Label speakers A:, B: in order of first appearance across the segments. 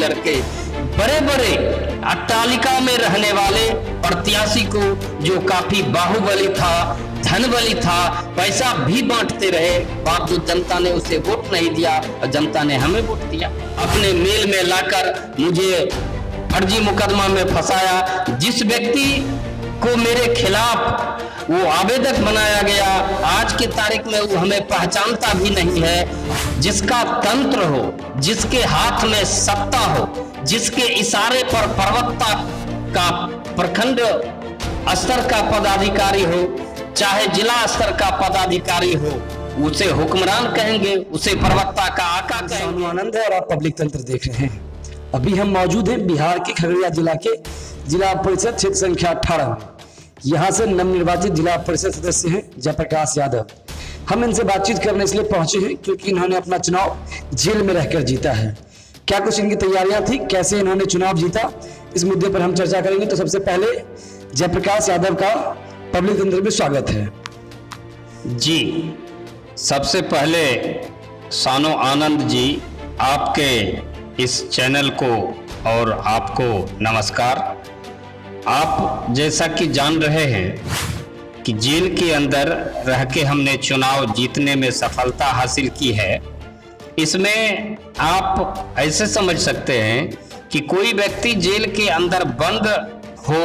A: करके बड़े बड़े अट्टालिका में रहने वाले प्रत्याशी को, जो काफी बाहुबली था, धनबली था, पैसा भी बांटते रहे, बावजूद जनता ने उसे वोट नहीं दिया और जनता ने हमें वोट दिया। अपने मेल में लाकर मुझे फर्जी मुकदमा में फंसाया। जिस व्यक्ति को मेरे खिलाफ वो आवेदक बनाया गया, आज की तारीख में वो हमें पहचानता भी नहीं है। जिसका तंत्र हो, जिसके हाथ में सत्ता हो, जिसके इशारे पर प्रवक्ता का प्रखंड स्तर का पदाधिकारी हो, चाहे जिला स्तर का पदाधिकारी हो, उसे हुक्मरान कहेंगे, उसे प्रवक्ता का आका कहेंगे।
B: आनंद है और आप पब्लिक तंत्र देख रहे हैं। अभी हम मौजूद हैं बिहार के खगड़िया जिला के जिला परिषद क्षेत्र संख्या 18 में। यहाँ से नवनिर्वाचित जिला परिषद सदस्य हैं जयप्रकाश यादव। हम इनसे बातचीत करने इसलिए पहुंचे हैं क्योंकि इन्होंने अपना चुनाव जेल में रहकर जीता है। क्या कुछ इनकी तैयारियां थी, कैसे इन्होंने चुनाव जीता, इस मुद्दे पर हम चर्चा करेंगे। तो सबसे पहले जयप्रकाश यादव का पब्लिक तंत्र में स्वागत है।
A: जी, सबसे पहले सानो आनंद जी, आपके इस चैनल को और आपको नमस्कार। आप जैसा कि जान रहे हैं कि जेल के अंदर रह के हमने चुनाव जीतने में सफलता हासिल की है। इसमें आप ऐसे समझ सकते हैं कि कोई व्यक्ति जेल के अंदर बंद हो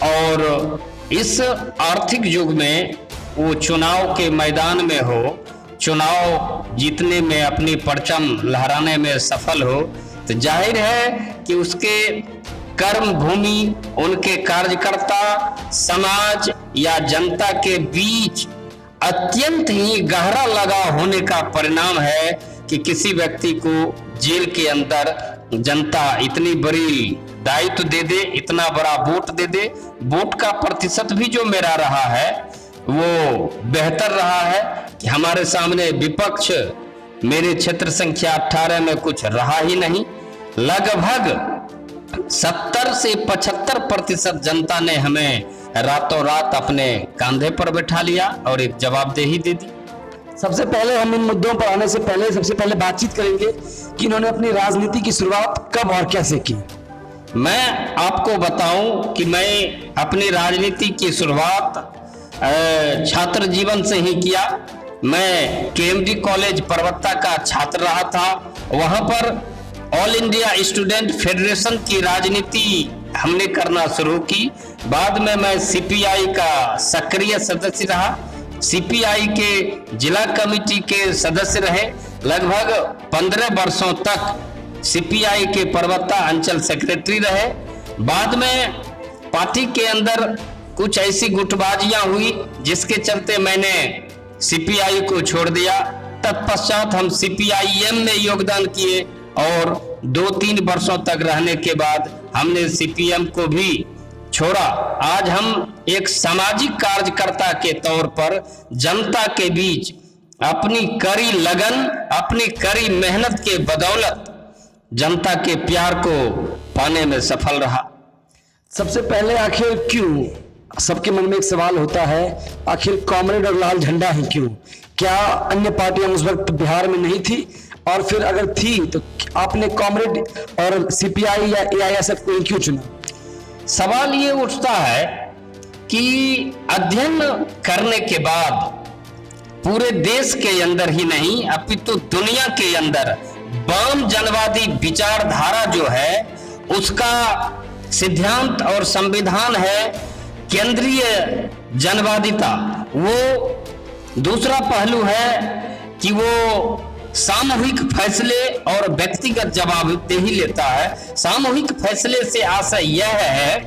A: और इस आर्थिक युग में वो चुनाव के मैदान में हो, चुनाव जीतने में अपनी परचम लहराने में सफल हो, तो जाहिर है कि उसके कर्म भूमि, उनके कार्यकर्ता, समाज या जनता के बीच अत्यंत ही गहरा लगाव होने का परिणाम है कि किसी व्यक्ति को जेल के अंदर जनता इतनी बड़ी दायित्व दे दे, इतना बड़ा वोट दे दे। वोट का प्रतिशत भी जो मेरा रहा है वो बेहतर रहा है कि हमारे सामने विपक्ष मेरे क्षेत्र संख्या 18 में कुछ रहा ही नहीं। लगभग 70 से 75% जनता ने हमें रातों रात अपने कंधे पर बैठा लिया और एक जवाबदेही दे दी।
B: सबसे पहले हम इन मुद्दों पर आने से पहले सबसे पहले बातचीत करेंगे कि इन्होंने अपनी राजनीति की शुरुआत कब और कैसे की।
A: मैं आपको बताऊं कि मैं अपनी राजनीति की शुरुआत छात्र जीवन से ही किया। मैं केएमडी कॉलेज परबत्ता का छात्र रहा था। वहां पर ऑल इंडिया स्टूडेंट फेडरेशन की राजनीति हमने करना शुरू की। बाद में मैं सीपीआई का सक्रिय सदस्य रहा, सीपीआई के जिला कमेटी के सदस्य रहे। लगभग 15 वर्षों तक सीपीआई के परबत्ता अंचल सेक्रेटरी रहे। बाद में पार्टी के अंदर कुछ ऐसी गुटबाजियां हुई जिसके चलते मैंने सीपीआई को छोड़ दिया। तत्पश्चात हम सीपीआईएम में योगदान किए और 2-3 वर्षों तक रहने के बाद हमने सीपीएम को भी छोड़ा। आज हम एक सामाजिक कार्यकर्ता के तौर पर जनता के बीच अपनी कड़ी लगन, अपनी कड़ी मेहनत के बदौलत जनता के प्यार को पाने में सफल रहा।
B: सबसे पहले आखिर क्यों, सबके मन में एक सवाल होता है, आखिर कॉमरेड और लाल झंडा ही क्यों? क्या अन्य पार्टियां उस वक्त बिहार में नहीं थी? और फिर अगर थी तो आपने कॉमरेड और सीपीआई या एआईएसएफ को क्यों चुना?
A: सवाल ये उठता है कि अध्ययन करने के बाद पूरे देश के अंदर ही नहीं अपितु दुनिया के अंदर वाम जनवादी विचारधारा जो है उसका सिद्धांत और संविधान है केंद्रीय जनवादिता। वो दूसरा पहलू है कि वो सामूहिक फैसले और व्यक्तिगत जवाबदेही लेता है। सामूहिक फैसले से आशय यह है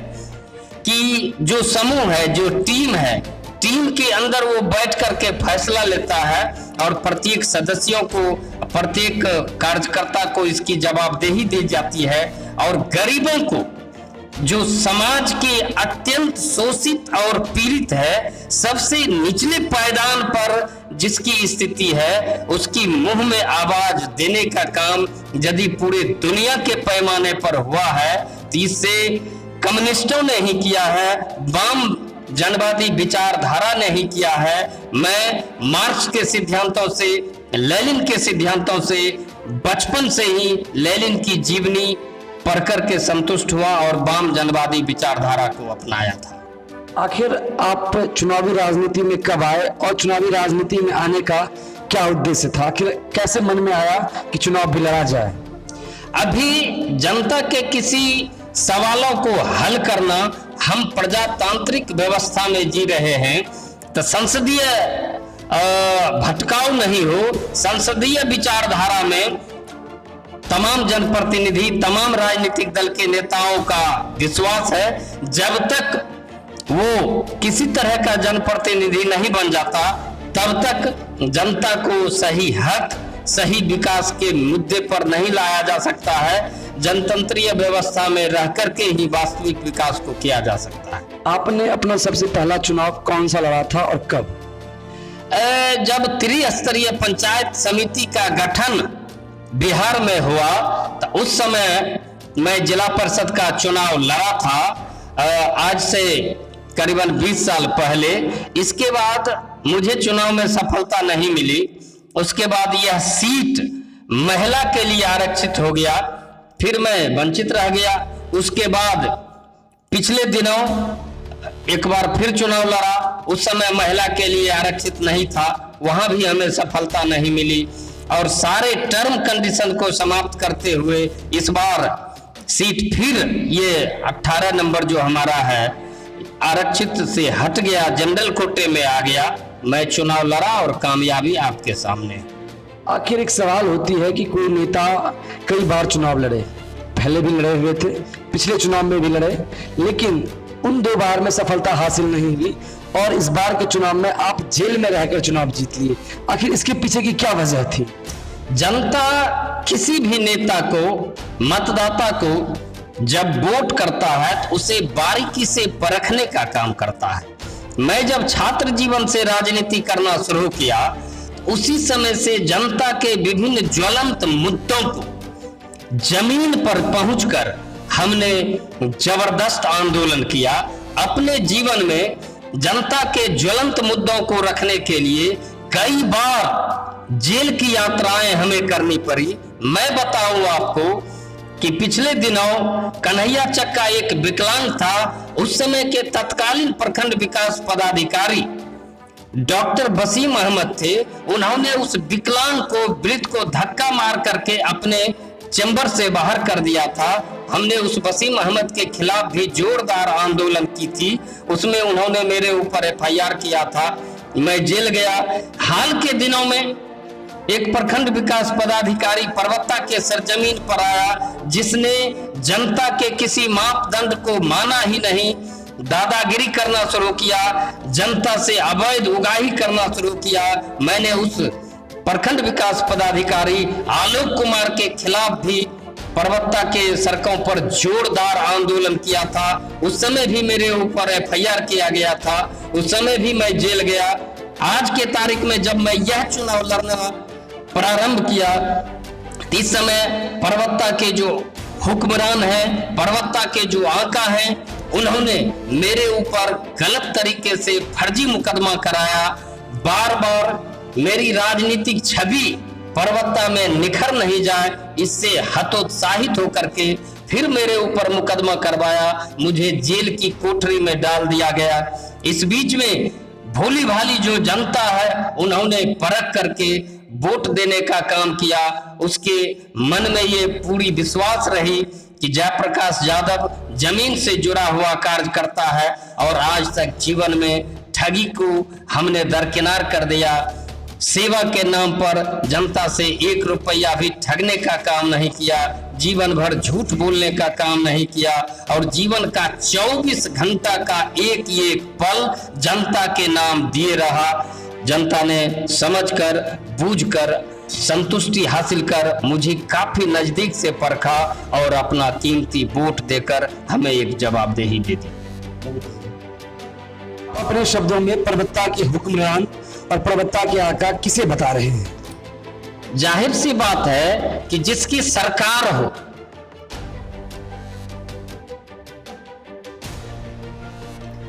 A: कि जो समूह है, जो टीम है, टीम के अंदर वो बैठ करके फैसला लेता है और प्रत्येक सदस्यों को, प्रत्येक कार्यकर्ता को इसकी जवाबदेही दी जाती है। और गरीबों को, जो समाज के अत्यंत शोषित और पीड़ित है, सबसे निचले पायदान पर जिसकी स्थिति है, उसकी मुंह में आवाज देने का काम यदि पूरे दुनिया के पैमाने पर हुआ है तो इससे कम्युनिस्टों ने ही किया है, वाम जनवादी विचारधारा ने ही किया है। मैं मार्क्स के सिद्धांतों से, लेनिन के सिद्धांतों से बचपन से ही लेनिन की जीवनी पढ़कर के संतुष्ट हुआ और वाम जनवादी विचारधारा को अपनाया था।
B: आखिर आप चुनावी राजनीति में कब आए और चुनावी राजनीति में आने का क्या उद्देश्य था? आखिर कैसे मन में आया कि चुनाव भी लड़ा जाए?
A: अभी जनता के किसी सवालों को हल करना, हम प्रजातांत्रिक व्यवस्था में जी रहे हैं, तो संसदीय भटकाव नहीं हो, संसदीय विचारधारा में तमाम जनप्रतिनिधि, तमाम राजनीतिक दल के नेताओं का विश्वास है जब तक वो किसी तरह का जनप्रतिनिधि नहीं बन जाता तब तक जनता को सही हक, सही विकास के मुद्दे पर नहीं लाया जा सकता है। जनतंत्रीय व्यवस्था में रह करके ही वास्तविक विकास को किया जा सकता है।
B: आपने अपना सबसे पहला चुनाव कौन सा लड़ा था और कब?
A: जब त्रिस्तरीय पंचायत समिति का गठन बिहार में हुआ तो उस समय मैं जिला परिषद का चुनाव लड़ा था, आज से करीबन 20 साल पहले। इसके बाद मुझे चुनाव में सफलता नहीं मिली। उसके बाद यह सीट महिला के लिए आरक्षित हो गया, फिर मैं वंचित रह गया। उसके बाद पिछले दिनों एक बार फिर चुनाव लड़ा, उस समय महिला के लिए आरक्षित नहीं था, वहां भी हमें सफलता नहीं मिली। और सारे टर्म कंडीशन को समाप्त करते हुए इस बार सीट फिर ये 18 नंबर जो हमारा है आरक्षित से हट गया, जनरल कोटे में आ गया। मैं चुनाव लड़ा और कामयाबी आपके सामने।
B: आखिर एक सवाल होती है कि कोई नेता कई बार चुनाव लड़े, पहले भी लड़े हुए थे, पिछले चुनाव में भी लड़े, लेकिन उन 2 बार में सफलता हासिल नहीं हुई और इस बार के चुनाव में आप जेल में रहकर चुनाव जीत लिए। आखिर इसके पीछे की क्या वजह थी?
A: जनता किसी भी नेता को, मतदाता को जब वोट करता है तो उसे बारीकी से परखने का काम करता है। मैं जब छात्र जीवन से राजनीति करना शुरू किया तो उसी समय से जनता के विभिन्न ज्वलंत मुद्दों को जमीन पर पहुंचकर हमने जबरदस्त आंदोलन किया। अपने जीवन में जनता के ज्वलंत मुद्दों को रखने के लिए कई बार जेल की यात्राएं हमें करनी पड़ी। मैं बताऊं आपको कि पिछले दिनों कन्हैया चक्का एक विकलांग था, उस समय के तत्कालीन प्रखंड विकास पदाधिकारी डॉक्टर वसीम अहमद थे। उन्होंने उस विकलांग को, वृद्ध को धक्का मार करके अपने चैम्बर से बाहर कर दिया था। हमने उस वसीम अहमद के खिलाफ भी जोरदार आंदोलन की थी, उसमें उन्होंने मेरे ऊपर FIR किया था, मैं जेल गया। हाल के दिनों में एक प्रखंड विकास पदाधिकारी पर्वता के सरजमीन पर आया जिसने जनता के किसी मापदंड को माना ही नहीं, दादागिरी करना शुरू किया, जनता से अवैध उगाही करना शुरू किया। मैंने उस प्रखंड विकास पदाधिकारी आलोक कुमार के खिलाफ भी पर्वता के सड़कों पर जोरदार आंदोलन किया था। उस समय भी मेरे ऊपर FIR किया गया था, उस समय भी मैं जेल गया। आज के तारीख में जब मैं यह चुनाव लड़ना प्रारंभ किया, इस समय पर्वता के जो हुक्मरान हैं, पर्वता के जो आका हैं, उन्होंने मेरे ऊपर गलत तरीके से फर्जी मुकदमा कराया। बार बार मेरी राजनीतिक छवि पर्वता में निखर नहीं जाए, इससे हतोत्साहित होकर के फिर मेरे ऊपर मुकदमा करवाया, मुझे जेल की कोठरी में डाल दिया गया। इस बीच में भोली भाली जो जनता है उन्होंने परख करके वोट देने का काम किया। उसके मन में ये पूरी विश्वास रही कि जयप्रकाश यादव जमीन से जुड़ा हुआ कार्य करता है और आज तक जीवन में ठगी को हमने दरकिनार कर दिया। सेवा के नाम पर जनता से 1 रुपया भी ठगने का काम नहीं किया, जीवन भर झूठ बोलने का काम नहीं किया और जीवन का 24 घंटा का एक पल जनता के नाम दिए रहा। जनता ने समझकर, बूझकर, संतुष्टि हासिल कर मुझे काफी नजदीक से परखा और अपना कीमती वोट देकर हमें एक जवाबदेही दे दी।
B: अपने शब्दों में पर्वता के हुक्मरान और पर्वता के आका किसे बता रहे हैं?
A: जाहिर सी बात है कि जिसकी सरकार हो,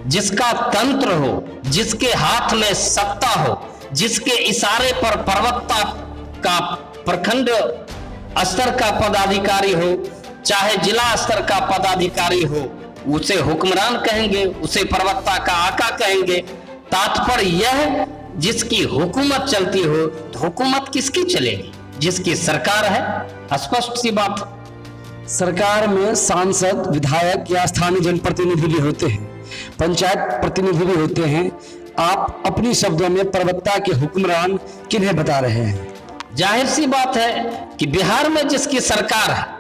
A: जिसका तंत्र हो, जिसके हाथ में सत्ता हो, जिसके इशारे पर पर्वता का प्रखंड स्तर का पदाधिकारी हो, चाहे जिला स्तर का पदाधिकारी हो, उसे हुक्मरान कहेंगे, उसे प्रवक्ता का आका कहेंगे। तात्पर्य यह, जिसकी हुकूमत चलती हो तो हुकूमत किसकी चलेगी? जिसकी सरकार है। स्पष्ट सी बात।
B: सरकार में सांसद, विधायक या स्थानीय जनप्रतिनिधि भी होते हैं, पंचायत प्रतिनिधि भी होते हैं। आप अपनी शब्दों में प्रवक्ता के हुक्मरान किन्हें बता रहे हैं?
A: जाहिर सी बात है कि बिहार में जिसकी सरकार है,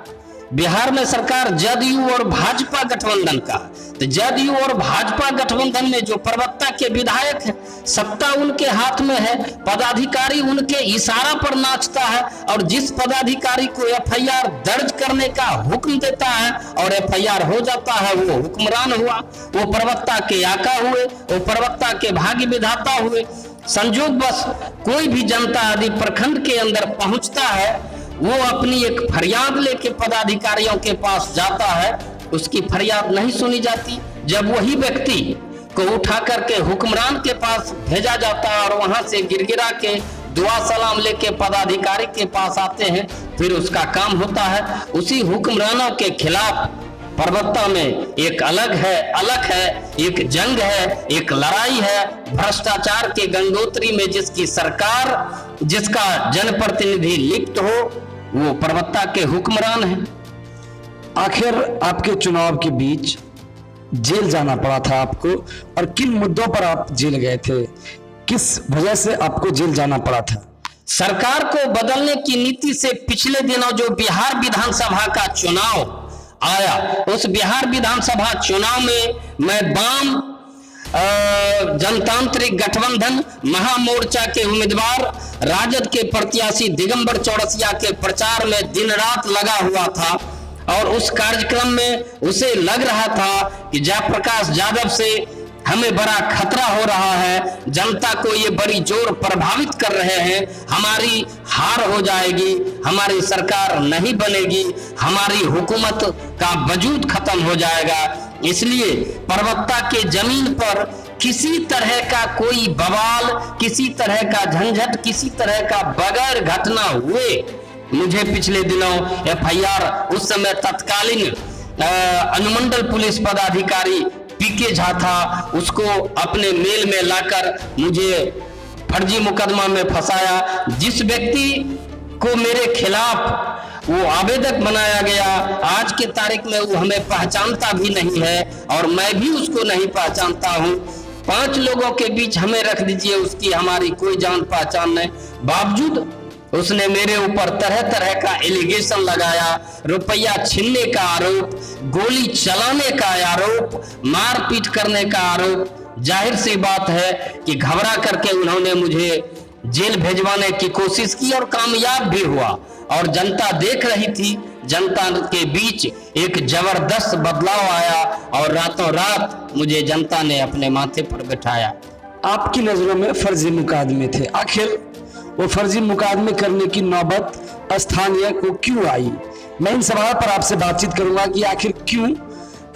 A: बिहार में सरकार जदयू और भाजपा गठबंधन का, तो जदयू और भाजपा गठबंधन में जो प्रवक्ता के विधायक है, सत्ता उनके हाथ में है, पदाधिकारी उनके इशारा पर नाचता है, और जिस पदाधिकारी को एफआईआर दर्ज करने का हुक्म देता है और एफआईआर हो जाता है, वो हुक्मरान हुआ, वो प्रवक्ता के आका हुए, वो प्रवक्ता के भाग्य विधाता हुए। संजोग बस कोई भी जनता यदि प्रखंड के अंदर पहुंचता है, वो अपनी एक फरियाद लेके पदाधिकारियों के पास जाता है, उसकी फरियाद नहीं सुनी जाती। जब वही व्यक्ति को उठा करके हुक्मरान के पास भेजा जाता है और वहां से गिरगिरा के दुआ सलाम लेके पदाधिकारी के पास आते हैं, फिर उसका काम होता है। उसी हुक्मरानों के खिलाफ प्रवक्ता में एक अलग है, एक जंग है, एक लड़ाई है। भ्रष्टाचार के गंगोत्री में जिसकी सरकार, जिसका जनप्रतिनिधि लिप्त हो, वो प्रवक्ता के हुक्मरान है।
B: आखिर आपके चुनाव के बीच जेल जाना पड़ा था आपको, और किन मुद्दों पर आप जेल गए थे? किस वजह से आपको जेल जाना पड़ा था?
A: सरकार को बदलने की नीति से पिछले दिनों जो बिहार विधानसभा का चुनाव आया, उस बिहार विधानसभा चुनाव में मैं वाम जनतांत्रिक गठबंधन महामोर्चा के उम्मीदवार राजद के प्रत्याशी दिगंबर चौरसिया के प्रचार में दिन रात लगा हुआ था, और उस कार्यक्रम में उसे लग रहा था कि जयप्रकाश यादव से हमें बड़ा खतरा हो रहा है, जनता को ये बड़ी जोर प्रभावित कर रहे हैं, हमारी हार हो जाएगी, हमारी सरकार नहीं बनेगी, हमारी हुकूमत का वजूद खत्म हो जाएगा। इसलिए प्रवक्ता के जमीन पर किसी तरह का कोई बवाल, किसी तरह का झंझट, किसी तरह का बगैर घटना हुए मुझे पिछले दिनों एफआईआर, उस समय तत्कालीन अनुमंडल पुलिस पदाधिकारी पीके झा था, उसको अपने मेल में लाकर मुझे फर्जी मुकदमा में फंसाया। जिस व्यक्ति को मेरे खिलाफ वो आवेदक बनाया गया, आज की तारीख में वो हमें पहचानता भी नहीं है और मैं भी उसको नहीं पहचानता हूँ। 5 लोगों के बीच हमें रख दीजिए, उसकी हमारी कोई जान पहचान नहीं, बावजूद उसने मेरे ऊपर तरह तरह का एलिगेशन लगाया, रुपया छीनने का आरोप, गोली चलाने का आरोप, मारपीट करने का आरोप। जाहिर सी बात है कि घबरा करके उन्होंने मुझे जेल भेजवाने की कोशिश की और कामयाब भी हुआ, और जनता देख रही थी। जनता के बीच एक जबरदस्त बदलाव आया और रातों रात मुझे जनता ने अपने माथे पर बैठाया।
B: आपकी नजरों में फर्जी मुकदमे थे, आखिर वो फर्जी मुकदमे करने की नौबत स्थानीय को क्यों आई? मैं इन सवाल पर आपसे बातचीत करूंगा कि आखिर क्यों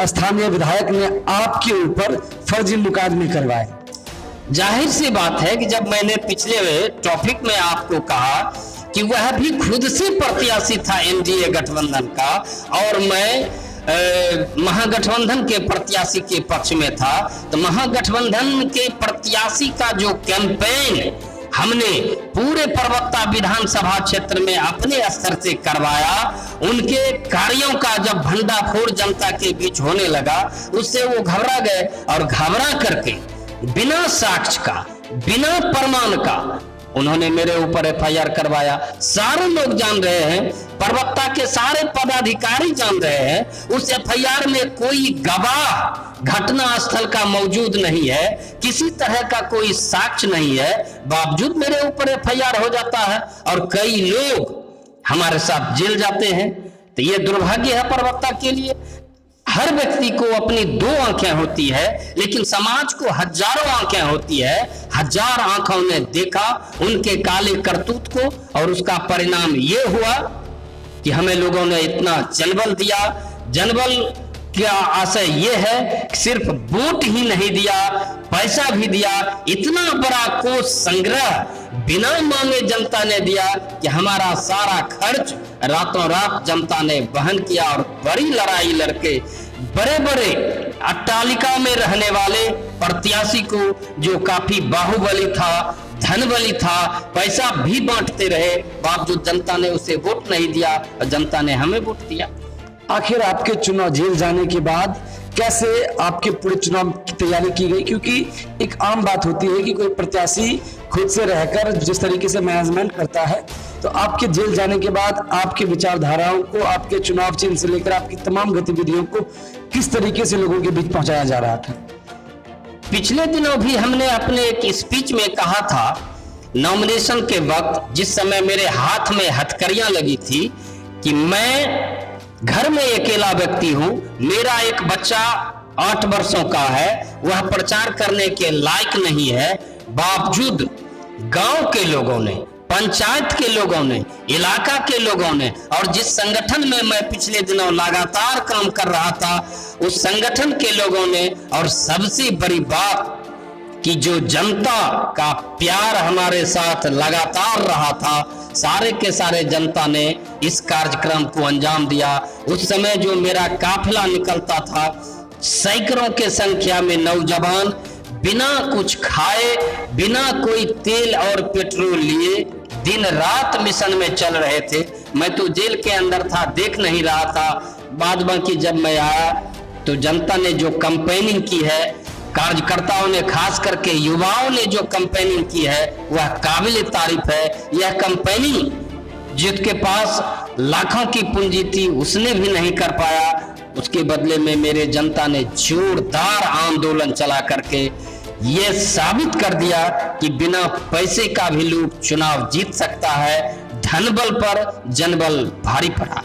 B: स्थानीय विधायक ने आपके ऊपर फर्जी मुकदमे करवाए।
A: जाहिर सी बात है कि जब मैंने पिछले टॉपिक में आपको कहा कि वह भी खुद से प्रत्याशी था एनडीए गठबंधन का, और मैं महागठबंधन के प्रत्याशी के पक्ष में था, तो महागठबंधन के प्रत्याशी का जो कैंपेन हमने पूरे प्रवक्ता विधानसभा क्षेत्र में अपने स्तर से करवाया, उनके कार्यों का जब भंडाफोड़ जनता के बीच होने लगा, उससे वो घबरा गए और घबरा करके बिना साक्ष्य का, बिना प्रमाण का उन्होंने मेरे ऊपर एफआईआर करवाया। सारे लोग जान रहे हैं, प्रवक्ता के सारे पदाधिकारी जान रहे हैं, उस एफआईआर में कोई गवाह घटना स्थल का मौजूद नहीं है, किसी तरह का कोई साक्ष्य नहीं है, बावजूद मेरे ऊपर एफआईआर हो जाता है और कई लोग हमारे साथ जेल जाते हैं। तो ये दुर्भाग्य है प्रवक्ता के लिए। हर व्यक्ति को अपनी 2 आंखें होती है, लेकिन समाज को हजारों आंखें होती है। 1000 आंखों ने देखा उनके काले करतूत को, और उसका परिणाम ये हुआ कि हमें लोगों ने इतना जनबल दिया। जनबल का आशय ये है कि सिर्फ वोट ही नहीं दिया, पैसा भी दिया। इतना बड़ा कोष संग्रह बिना मांगे जनता ने दिया कि हमारा सारा खर्च रातों रात जनता ने वहन किया और बड़ी लड़ाई लड़के बड़े बड़े अट्टालिका में रहने वाले प्रत्याशी को, जो काफी बाहुबली था, धनबली था, पैसा भी बांटते रहे, बावजूद जनता ने उसे वोट नहीं दिया और जनता ने हमें वोट दिया।
B: आखिर आपके चुनाव जेल जाने के बाद कैसे आपके पूरे चुनाव की तैयारी की गई? क्योंकि एक आम बात होती है कि कोई प्रत्याशी खुद से रहकर जिस तरीके से मैनेजमेंट करता है, तो आपके जेल जाने के बाद आपके विचारधाराओं को, आपके चुनाव चिन्ह से लेकर आपकी तमाम गतिविधियों को किस तरीके से लोगों के बीच पहुंचाया जा रहा था?
A: पिछले दिनों भी हमने अपने एक स्पीच में कहा था, नॉमिनेशन के वक्त जिस समय मेरे हाथ में हथकड़ियां लगी थी, कि मैं घर में अकेला व्यक्ति हूं, मेरा एक बच्चा 8 वर्षों का है, वह प्रचार करने के लायक नहीं है, बावजूद गांव के लोगों ने, पंचायत के लोगों ने, इलाका के लोगों ने, और जिस संगठन में मैं पिछले दिनों लगातार काम कर रहा था, उस संगठन के लोगों ने, और सबसे बड़ी बात कि जो जनता का प्यार हमारे साथ लगातार रहा था, सारे के सारे जनता ने इस कार्यक्रम को अंजाम दिया। उस समय जो मेरा काफिला निकलता था, सैकड़ों के संख्या में नौजवान बिना कुछ खाए, बिना कोई तेल और पेट्रोल लिए दिन रात मिशन में चल रहे थे। मैं तो जेल के अंदर था, देख नहीं रहा था। बाद बाकी जब मैं आया तो जनता ने जो कैंपेनिंग की है, कार्यकर्ताओं ने, खास करके युवाओं ने जो कैंपेनिंग की है, वह काबिल तारीफ है। यह कैंपेनिंग जिसके पास लाखों की पूंजी थी, उसने भी नहीं कर पाया। उसके बदले में मेरे जनता ने जोरदार आंदोलन चला करके यह साबित कर दिया कि बिना पैसे का भी लोग चुनाव जीत सकता है। धनबल पर जनबल भारी पड़ा।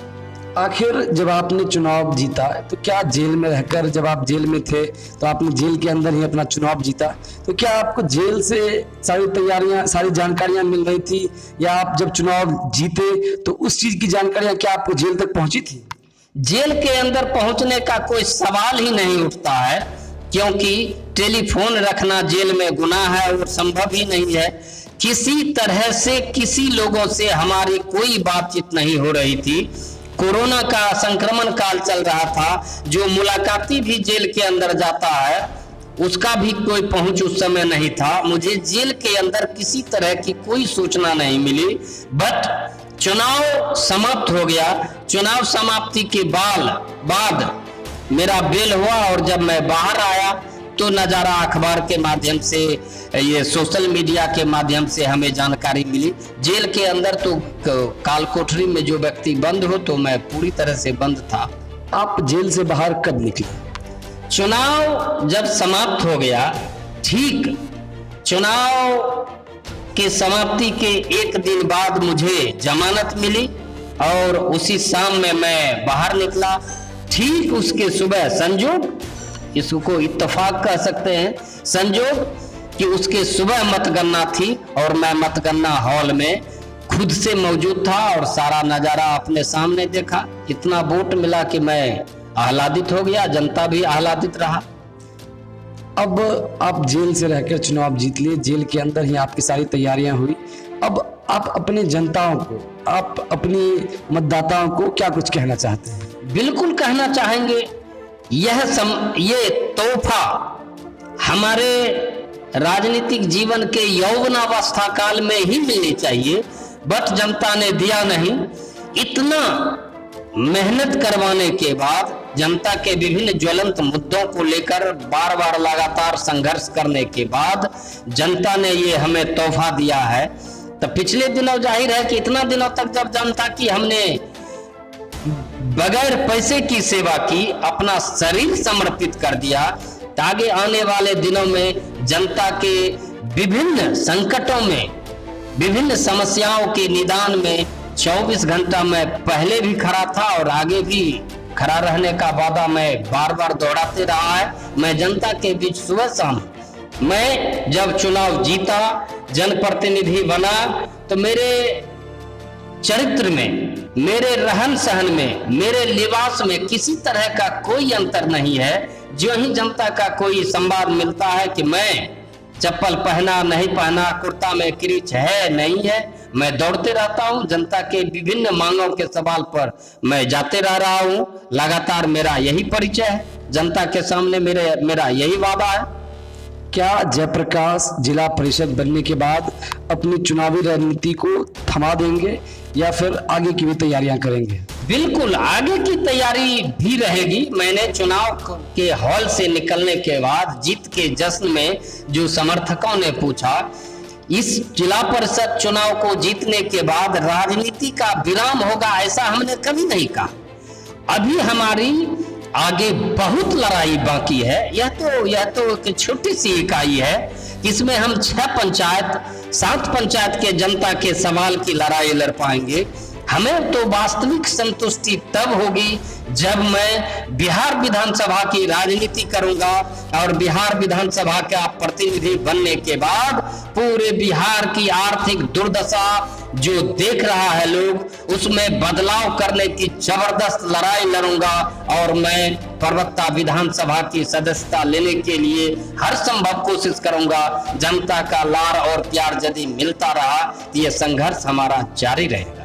B: आखिर जब आपने चुनाव जीता, तो क्या जेल में रहकर, जब आप जेल में थे तो आपने जेल के अंदर ही अपना चुनाव जीता, तो क्या आपको जेल से सारी तैयारियां, सारी जानकारियां मिल रही थी, या आप जब चुनाव जीते तो उस चीज की जानकारियां क्या आपको जेल तक पहुंची थी?
A: जेल के अंदर पहुंचने का कोई सवाल ही नहीं उठता है, क्योंकि टेलीफोन रखना जेल में गुनाह है और संभव ही नहीं है। किसी तरह से किसी लोगों से हमारी कोई बातचीत नहीं हो रही थी। कोरोना का संक्रमण काल चल रहा था, जो मुलाकाती भी जेल के अंदर जाता है उसका भी कोई पहुंच उस समय नहीं था। मुझे जेल के अंदर किसी तरह की कोई सूचना नहीं मिली। बट चुनाव समाप्त हो गया। चुनाव समाप्ति के बाद मेरा बेल हुआ, और जब मैं बाहर आया तो नजारा अखबार के माध्यम से, ये सोशल मीडिया के माध्यम से हमें जानकारी मिली। जेल के अंदर तो काल कोठरी में जो व्यक्ति बंद हो, तो मैं पूरी तरह से बंद था।
B: आप जेल से बाहर कब निकले?
A: चुनाव जब समाप्त हो गया, ठीक चुनाव के समाप्ति के एक दिन बाद मुझे जमानत मिली, और उसी शाम में मैं बाहर निकला। ठीक उसके सुबह संजोग, इसको इत्तेफाक कह सकते हैं, संजोग कि उसके सुबह मतगणना थी, और मैं मतगणना हॉल में खुद से मौजूद था और सारा नजारा अपने सामने देखा। इतना वोट मिला कि मैं आह्लादित हो गया, जनता भी आह्लादित रहा।
B: अब आप जेल से रहकर चुनाव जीत लिए, जेल के अंदर ही आपकी सारी तैयारियां हुई। अब आप अपनी जनताओं को, आप अपनी मतदाताओं को क्या कुछ कहना चाहते हैं?
A: बिल्कुल कहना चाहेंगे, ये तोहफा हमारे राजनीतिक जीवन के यौवनावस्था काल में ही मिलनी चाहिए, बट जनता ने दिया नहीं। इतना मेहनत करवाने के बाद, जनता के विभिन्न ज्वलंत मुद्दों को लेकर बार बार लगातार संघर्ष करने के बाद जनता ने ये हमें तोहफा दिया है। तो पिछले दिनों जाहिर है कि इतना दिनों तक जब जनता की हमने बगैर पैसे की सेवा की, अपना शरीर समर्पित कर दिया, तो आगे आने वाले दिनों में जनता के विभिन्न संकटों में, विभिन्न समस्याओं के निदान में 24 घंटा मैं पहले भी खड़ा था और आगे भी खड़ा रहने का वादा मैं बार बार दोहराते रहा है। मैं जनता के बीच सुबह शाम, मैं जब चुनाव जीता, जनप्रतिनिधि बना, तो मेरे चरित्र में, मेरे रहन सहन में, मेरे लिबास में किसी तरह का कोई अंतर नहीं है। जो ही जनता का कोई संवाद मिलता है कि मैं चप्पल पहना नहीं पहना, कुर्ता में क्रीच है नहीं है, मैं दौड़ते रहता हूं। जनता के विभिन्न मांगों के सवाल पर मैं जाते रह रहा हूं। लगातार मेरा यही परिचय है, जनता के सामने मेरा यही वादा है।
B: क्या जयप्रकाश जिला परिषद बनने के बाद अपनी चुनावी रणनीति को थमा देंगे या फिर आगे की भी तैयारियां करेंगे?
A: बिल्कुल आगे की तैयारी भी रहेगी। मैंने चुनाव के हॉल से निकलने के बाद जीत के जश्न में जो समर्थकों ने पूछा, इस जिला परिषद चुनाव को जीतने के बाद राजनीति का विराम होगा, ऐसा हमने कभी नहीं कहा। अभी हमारी आगे बहुत लड़ाई बाकी है। यह तो एक छोटी सी इकाई है, इसमें हम 6 पंचायत 7 पंचायत के जनता के सवाल की लड़ाई लड़ पाएंगे। हमें तो वास्तविक संतुष्टि तब होगी जब मैं बिहार विधानसभा की राजनीति करूंगा और बिहार विधानसभा का प्रतिनिधि बनने के बाद पूरे बिहार की आर्थिक दुर्दशा जो देख रहा है लोग, उसमें बदलाव करने की जबरदस्त लड़ाई लड़ूंगा। और मैं परबत्ता विधानसभा की सदस्यता लेने के लिए हर संभव कोशिश करूंगा। जनता का लाड़ और प्यार यदि मिलता रहा तो यह संघर्ष हमारा जारी रहेगा।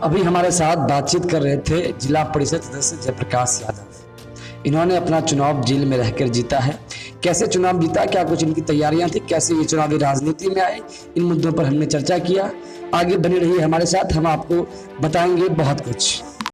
B: अभी हमारे साथ बातचीत कर रहे थे जिला परिषद सदस्य जयप्रकाश यादव। इन्होंने अपना चुनाव जेल में रहकर जीता है। कैसे चुनाव जीता, क्या कुछ इनकी तैयारियां थी, कैसे ये चुनावी राजनीति में आए, इन मुद्दों पर हमने चर्चा किया। आगे बने रहिए हमारे साथ, हम आपको बताएंगे बहुत कुछ।